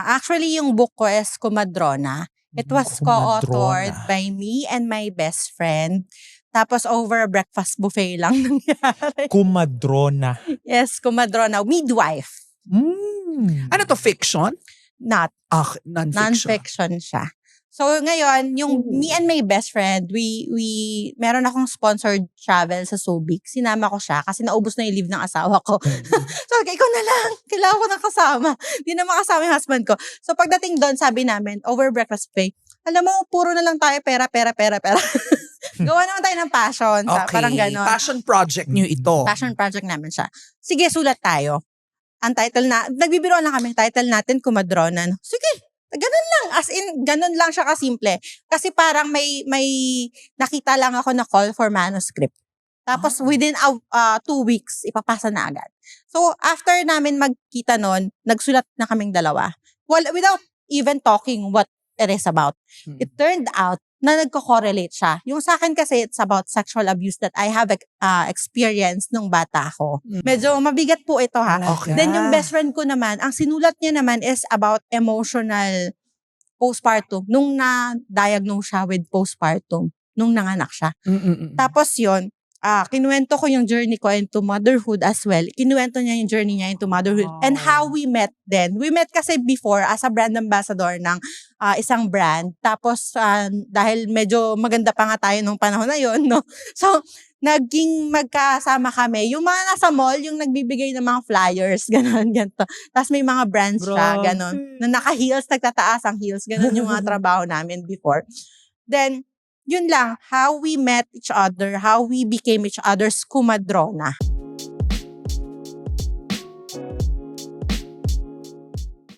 Actually, yung book ko is Kumadrona. It was co-authored by me and my best friend. Tapos over a breakfast buffet lang nangyari. Kumadrona. Yes, Kumadrona. Midwife. Ano to, fiction? Not. Non-fiction. Non-fiction siya. So ngayon, yung me and my best friend, we meron akong sponsored travel sa Subic. Sinama ko siya kasi naubos na yung leave ng asawa ko. So ikaw na lang, kailangan ko ng kasama. Hindi na makasama yung husband ko. So pagdating doon, sabi namin, over breakfast buffet, alam mo, puro na lang tayo pera. Gawa naman tayo ng passion. Okay. Parang ganon. Passion project niyo ito. Passion project namin siya. Sige, sulat tayo. Ang title na, nagbibiroan lang kami, title natin, Kumadrona. Sige, ganun lang. As in, ganun lang siya kasimple. Kasi parang may nakita lang ako na call for manuscript. Tapos within 2 weeks, ipapasa na agad. So after namin magkita nun, nagsulat na kaming dalawa. Well, without even talking what it is about. It turned out na nagko-correlate siya. Yung sa akin kasi, it's about sexual abuse that I have experienced nung bata ako. Medyo mabigat po ito ha. Okay. Then yung best friend ko naman, ang sinulat niya naman is about emotional postpartum. Nung na-diagnose siya with postpartum, nung nanganak siya. Tapos yun, kinuwento ko yung journey ko into motherhood as well. Kinuwento niya yung journey niya into motherhood. And how we met then. We met kasi before as a brand ambassador ng isang brand. Tapos dahil medyo maganda pa nga tayo nung panahon na yun, no? So, naging magkasama kami. Yung mga nasa mall, yung nagbibigay ng mga flyers, gano'n, ganito. Tapos may mga brands siya, gano'n. Na naka-heels, nagtataas ang heels. Gano'n yung mga trabaho namin before. Then, yun lang, how we met each other, how we became each other's kumadrona.